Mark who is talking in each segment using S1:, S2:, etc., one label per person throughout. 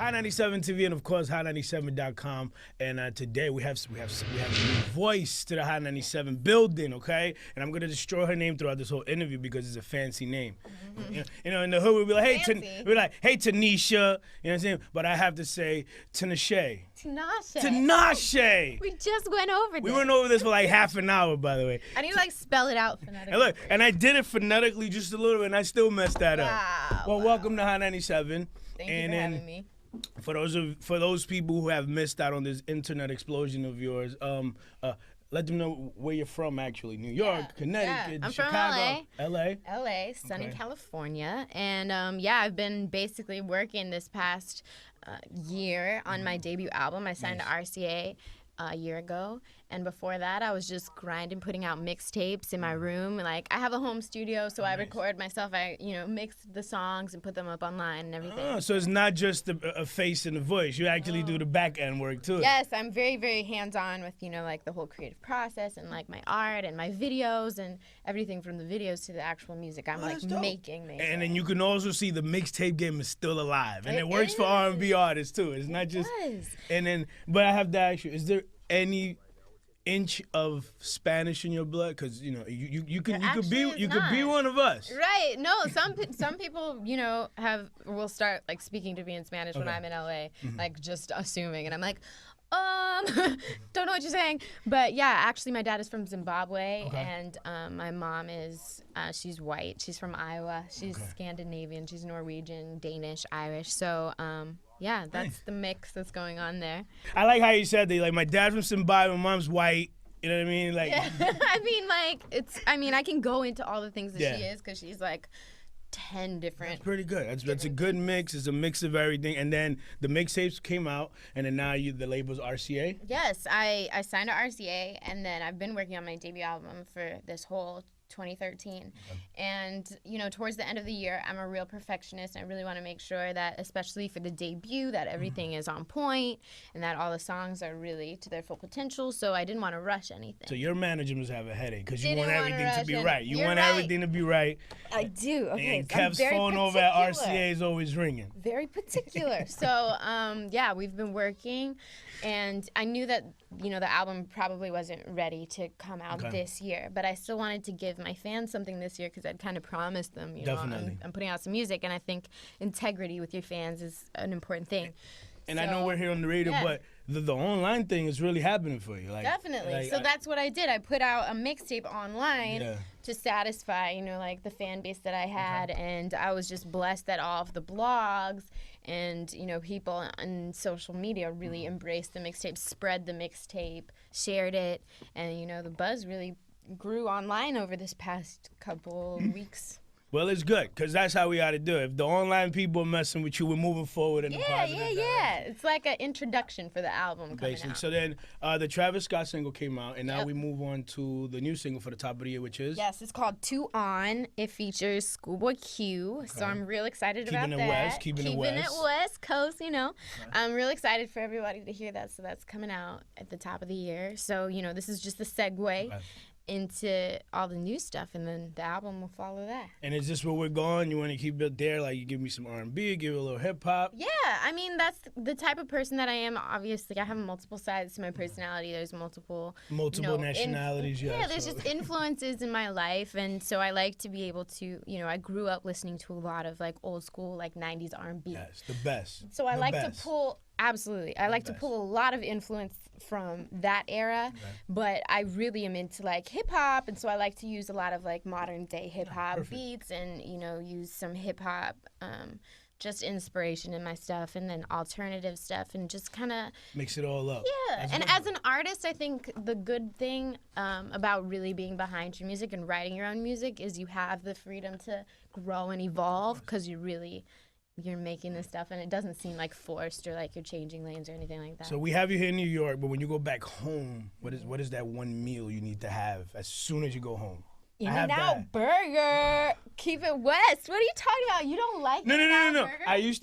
S1: Hot 97 TV and of course hot97.com. And today we have a new voice to the Hot 97 building, okay? And I'm gonna destroy her name throughout this whole interview because it's a fancy name. Mm-hmm. You know, in the hood we'd be like, hey Tanisha, you know what I'm saying? But I have to say Tinashe. Tinashe.
S2: We just went over this.
S1: We went over this for like half an hour, by the way.
S2: I need to like spell it out phonetically.
S1: And look, and I did it phonetically just a little bit, and I still messed that up. Well,
S2: Wow.
S1: Welcome to Hot 97.
S2: Thank you for having me.
S1: For those people who have missed out on this internet explosion of yours, let them know where you're from. Actually, New York, Connecticut,
S2: I'm
S1: Chicago,
S2: from LA, sunny California, and I've been basically working this past year on my debut album. I signed to RCA a year ago, and before that I was just grinding, putting out mixtapes in my room. Like, I have a home studio, so I record myself. I mix the songs and put them up online and everything.
S1: So it's not just a face and a voice. You actually do the back end work too.
S2: Yes, I'm very, very hands-on with like the whole creative process and like my art and my videos and everything from the videos to the actual music. I'm like making.
S1: And then you can also see the mixtape game is still alive, and it works for R&B artists too. It's not just. And then, but I have to ask you: is there any inch of Spanish in your blood? Because you could be one of us.
S2: Right. No, some people will start like speaking to me in Spanish when I'm in LA, like just assuming, and I'm like, don't know what you're saying. But yeah, actually my dad is from Zimbabwe, and my mom is she's white. She's from Iowa. She's Scandinavian. She's Norwegian, Danish, Irish. So yeah, that's the mix that's going on there.
S1: I like how you said that. Like, my dad's from Zimbabwe, my mom's white. You know what I mean? Like,
S2: I mean, I can go into all the things that she is, because she's like 10 different.
S1: That's pretty good. That's a good mix. It's a mix of everything. And then the mixtapes came out, and then now the label's RCA.
S2: Yes, I signed to RCA, and then I've been working on my debut album for this whole 2013. And towards the end of the year, I'm a real perfectionist. I really want to make sure that, especially for the debut, that everything is on point and that all the songs are really to their full potential. So I didn't want to rush anything.
S1: So your manager must have a headache, because you want everything to be right. You want everything to be right.
S2: I do. Okay.
S1: And Kev's phone over at RCA is always ringing.
S2: Very particular. So we've been working, and I knew that the album probably wasn't ready to come out this year, but I still wanted to give my fans something this year, because I'd kind of promised them,
S1: Definitely.
S2: I'm putting out some music, and I think integrity with your fans is an important thing.
S1: And I know we're here on the radio, but the online thing is really happening for you. Like,
S2: definitely. So that's what I did. I put out a mixtape online to satisfy, like the fan base that I had, and I was just blessed that all of the blogs and people on social media really embraced the mixtape, spread the mixtape, shared it, and the buzz really grew online over this past couple weeks.
S1: Well, it's good, because that's how we got to do it. If the online people are messing with you, we're moving forward in the positive direction.
S2: It's like an introduction for the album coming out.
S1: So then the Travis Scott single came out, and now we move on to the new single for the top of the year, which is?
S2: Yes, it's called 2 On. It features Schoolboy Q, so I'm real excited about that.
S1: Keeping it
S2: West Coast, I'm real excited for everybody to hear that, so that's coming out at the top of the year. So, this is just a segue into all the new stuff, and then the album will follow that.
S1: And is this where we're going? You want to keep it there? Like, you give me some R&B, give it a little hip-hop?
S2: Yeah, I mean, that's the type of person that I am. Obviously, I have multiple sides to my personality. There's multiple
S1: nationalities,
S2: there's just influences in my life, and so I like to be able to, I grew up listening to a lot of, like, old school, like, 90s R&B.
S1: Yes, the best.
S2: So I like to pull... Absolutely. I like to pull a lot of influence from that era, but I really am into like hip hop, and so I like to use a lot of like modern day hip hop beats, and use some hip hop just inspiration in my stuff, and then alternative stuff, and just kind of
S1: mix it all up.
S2: Yeah. And as an artist, I think the good thing about really being behind your music and writing your own music is you have the freedom to grow and evolve, because you're making this stuff, and it doesn't seem like forced or like you're changing lanes or anything like that.
S1: So we have you here in New York, but when you go back home, what is that one meal you need to have as soon as you go home?
S2: In-N-Out Burger. Keep it West. What are you talking about? You don't like
S1: No. I used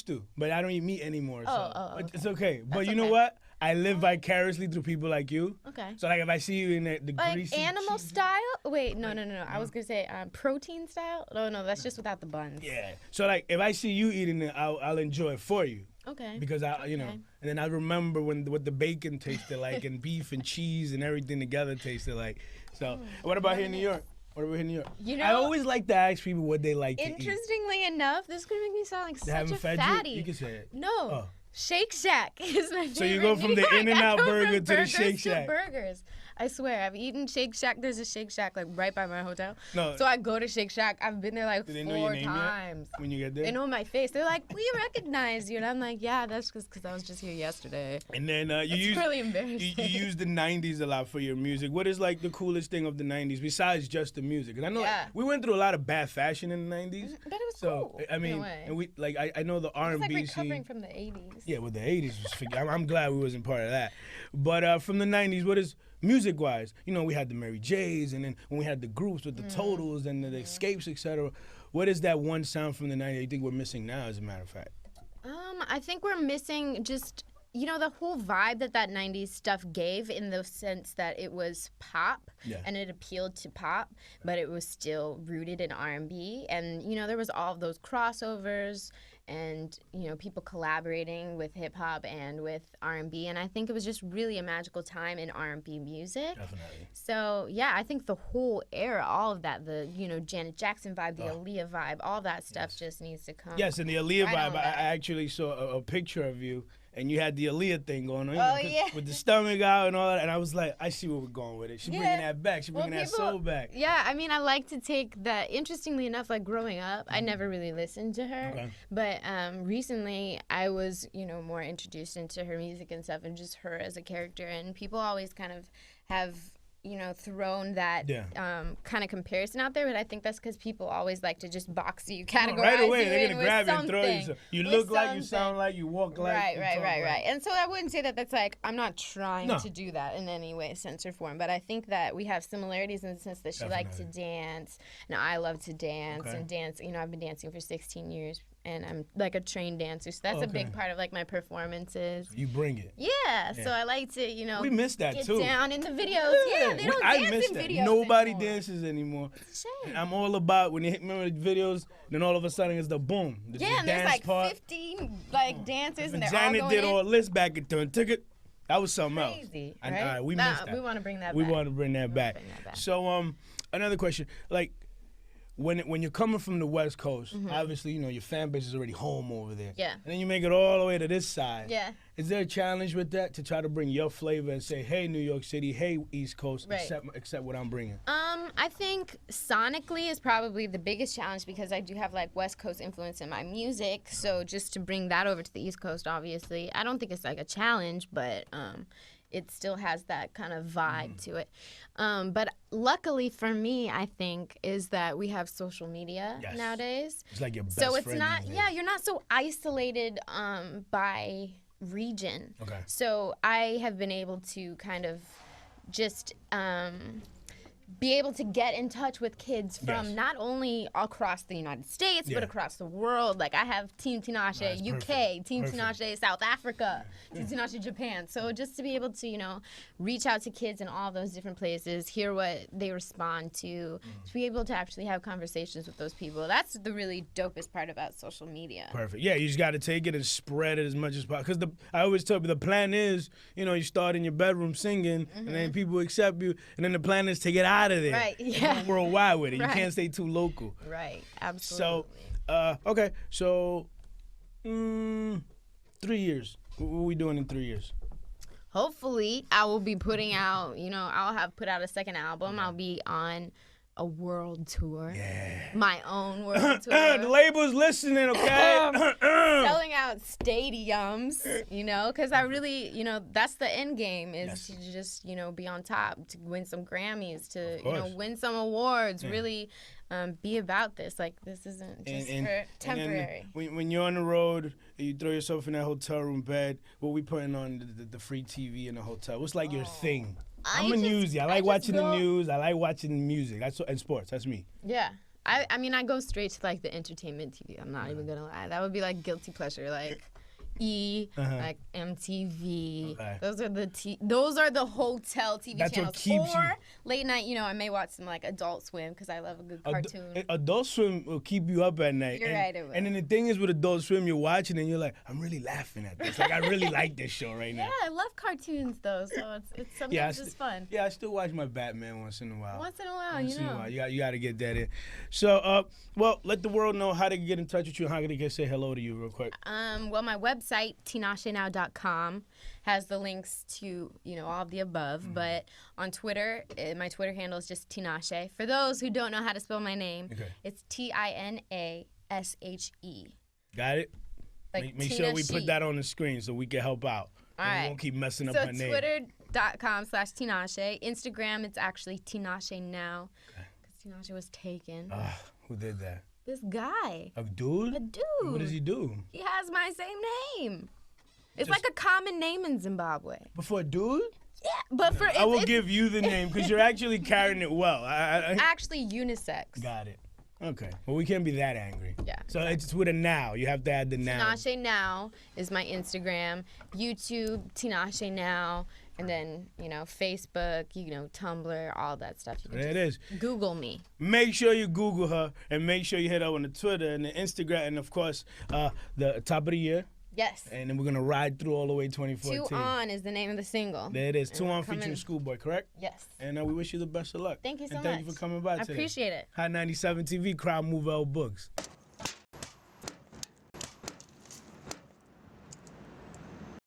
S1: to, but I don't eat meat anymore. So it's okay. But you know what? I live vicariously through people like you.
S2: Okay.
S1: So like if I see you in the
S2: Like
S1: greasy
S2: animal
S1: cheesy-
S2: style? Wait, no. I was gonna say protein style. No, that's just without the buns.
S1: Yeah. So like if I see you eating it, I'll enjoy it for you.
S2: Okay.
S1: Because and then I remember what the bacon tasted like, and beef and cheese and everything together tasted like. So what about here in New York? What about here in New York?
S2: You know,
S1: I always like to ask people what they like to eat.
S2: Interestingly enough, this could make me sound like
S1: They
S2: such
S1: haven't
S2: a
S1: fed
S2: fatty.
S1: you can say it.
S2: No.
S1: Oh.
S2: Shake Shack is my favorite.
S1: So you go from the In-N-Out burger to the Shake Shack.
S2: Burgers. I swear, I've eaten Shake Shack. There's a Shake Shack like right by my hotel.
S1: No.
S2: So I go to Shake Shack. I've been there like
S1: Do they know your
S2: 4
S1: name
S2: times.
S1: yet when you get there?
S2: They know my face. They're like, "We recognize you," and I'm like, "Yeah, that's because I was just here yesterday."
S1: And then you
S2: It's
S1: use
S2: really embarrassing.
S1: you use the '90s a lot for your music. What is like the coolest thing of the '90s besides just the music? And I know we went through a lot of bad fashion in the '90s.
S2: But it was
S1: So
S2: cool.
S1: I mean,
S2: in a way.
S1: and we like I know the
S2: It's
S1: R&B
S2: like recovering
S1: scene.
S2: from the 80s.
S1: Yeah, well the '80s was. I'm glad we wasn't part of that. But from the '90s, what is music-wise? You know, we had the Mary J's, and then when we had the groups with the Totals and the Escapes, etc. What is that one sound from the '90s you think we're missing now? As a matter of fact.
S2: I think we're missing just, the whole vibe that 90s stuff gave, in the sense that it was pop and it appealed to pop, but it was still rooted in R&B. And, there was all of those crossovers and, people collaborating with hip hop and with R&B. And I think it was just really a magical time in R&B music.
S1: Definitely.
S2: So, yeah, I think the whole era, all of that, the, Janet Jackson vibe, the Aaliyah vibe, all that stuff just needs to come.
S1: Yes, and the Aaliyah
S2: right
S1: vibe,
S2: on
S1: I
S2: that.
S1: actually saw a picture of you, and you had the Aaliyah thing going on.
S2: Oh,
S1: 'cause
S2: yeah.
S1: With the stomach out and all that, and I was like, I see where we're going with it. She's bringing that back. She's bringing that soul back.
S2: Yeah, I mean, I like to take that. Interestingly enough, like growing up, I never really listened to her.
S1: Okay.
S2: But recently, I was, more introduced into her music and stuff, and just her as a character. And people always kind of have, thrown that kind of comparison out there. But I think that's because people always like to just box you, categorize
S1: Right away,
S2: you
S1: they're
S2: in
S1: gonna
S2: with
S1: grab you and
S2: something.
S1: throw you. So you
S2: with
S1: look like, you
S2: something.
S1: sound like, you walk like.
S2: Right.
S1: you talk like.
S2: And so I wouldn't say that that's like, I'm not trying
S1: No.
S2: to do that in any way, sense or form, but I think that we have similarities in the sense that she liked to dance, and I love to dance, and dance, I've been dancing for 16 years, and I'm like a trained dancer, so that's a big part of like my performances.
S1: You bring it.
S2: Yeah, so I like to,
S1: We miss that
S2: get
S1: too.
S2: down in the videos. Yeah, they don't
S1: I
S2: dance
S1: miss
S2: in
S1: that.
S2: videos
S1: Nobody
S2: anymore.
S1: dances anymore.
S2: It's a shame.
S1: I'm all about when you remember the videos, then all of a sudden it's the boom. The
S2: Yeah, and there's
S1: dance
S2: like
S1: part.
S2: 15 like dancers,
S1: When
S2: and they're all
S1: Janet
S2: going
S1: did
S2: in.
S1: all this back and took it. That was something else.
S2: Crazy,
S1: And,
S2: right?
S1: all right, we
S2: Nah,
S1: missed that.
S2: we want to bring that
S1: We
S2: back.
S1: want to bring that back. So another question, like when you're coming from the West Coast, obviously your fan base is already home over there.
S2: Yeah.
S1: And then you make it all the way to this side.
S2: Yeah.
S1: Is there a challenge with that to try to bring your flavor and say, hey, New York City, hey, East Coast,
S2: Right.
S1: accept what I'm bringing?
S2: I think sonically is probably the biggest challenge, because I do have like West Coast influence in my music. So just to bring that over to the East Coast, obviously, I don't think it's like a challenge, but it still has that kind of vibe to it. But luckily for me, I think, is that we have social media nowadays.
S1: It's like your best
S2: So it's
S1: friend
S2: not,
S1: these days.
S2: you're not so isolated by region.
S1: Okay.
S2: So I have been able to kind of just be able to get in touch with kids from not only across the United States, but across the world. Like I have Team Tinashe UK, Team Tinashe South Africa, Team Tinashe Japan. So just to be able to, reach out to kids in all those different places, hear what they respond to be able to actually have conversations with those people. That's the really dopest part about social media.
S1: Perfect. Yeah, you just got to take it and spread it as much as possible. Because I always tell people the plan is, you start in your bedroom singing, and then people accept you, and then the plan is to get out of there.
S2: Right, yeah.
S1: Go worldwide with it.
S2: Right.
S1: You can't stay too local.
S2: Right, absolutely.
S1: So, okay. So, 3 years. What are we doing in 3 years?
S2: Hopefully, I will be putting out, I'll have put out a second album. I'll be on a world tour.
S1: Yeah.
S2: My own world tour.
S1: The label's listening, okay?
S2: Selling out stadiums, because I really, that's the end game is to just, be on top, to win some Grammys, to, win some awards, really be about this. Like, this isn't just for temporary.
S1: And then when you're on the road, you throw yourself in that hotel room bed, what we putting on the free TV in the hotel? What's like your thing? I'm a newsie. I like watching the news. I like watching music. And sports. That's me.
S2: Yeah. I mean, I go straight to like the entertainment TV. I'm not even gonna lie. That would be like guilty pleasure. Like, like MTV.
S1: Okay.
S2: Those are the hotel TV
S1: That's what
S2: channels.
S1: keeps
S2: Or
S1: you.
S2: late night, I may watch some like Adult Swim because I love a good cartoon.
S1: Adult Swim will keep you up at night.
S2: You're right, it will.
S1: And then the thing is with Adult Swim, you're watching and you're like, I'm really laughing at this. Like, I really like this show right now.
S2: Yeah, I love cartoons though, so it's sometimes just fun.
S1: Yeah, I still watch my Batman once in a while.
S2: Once in a while,
S1: You got to get that in. So, well, let the world know how to get in touch with you and how they can say hello to you real quick.
S2: Well, my website, tinashenow.com, has the links to, all of the above. But on Twitter, my Twitter handle is just Tinashe. For those who don't know how to spell my name, it's Tinashe.
S1: Got it?
S2: Like
S1: Make sure we put that on the screen so we can help out.
S2: All right.
S1: We won't keep messing up her name.
S2: So Twitter.com/Tinashe. Instagram, it's actually Tinashe Now. Because Tinashe was taken.
S1: Who did that?
S2: This guy.
S1: A dude?
S2: A dude.
S1: What does he do?
S2: He has my same name. It's like a common name in Zimbabwe.
S1: But for a dude?
S2: Yeah, but for
S1: I will give you the name because you're actually carrying it well.
S2: Actually unisex.
S1: Got it. Okay. Well, we can't be that angry.
S2: Yeah.
S1: So it's with a now. You have to add the now.
S2: Tinashe Now is my Instagram. YouTube, Tinashe Now. And then, Facebook, Tumblr, all that stuff. You can
S1: There it is.
S2: Google me.
S1: Make sure you Google her and make sure you hit her on the Twitter and the Instagram and, of course, the top of the year.
S2: Yes.
S1: And then we're going to ride through all the way 2014.
S2: 2 On is the name of the single.
S1: There it is. 2 On featuring Schoolboy, correct?
S2: Yes.
S1: And we wish you the best of luck.
S2: Thank you so
S1: and
S2: much.
S1: thank you for coming by today.
S2: I appreciate it.
S1: Hot 97 TV, crowd mover Lboogs.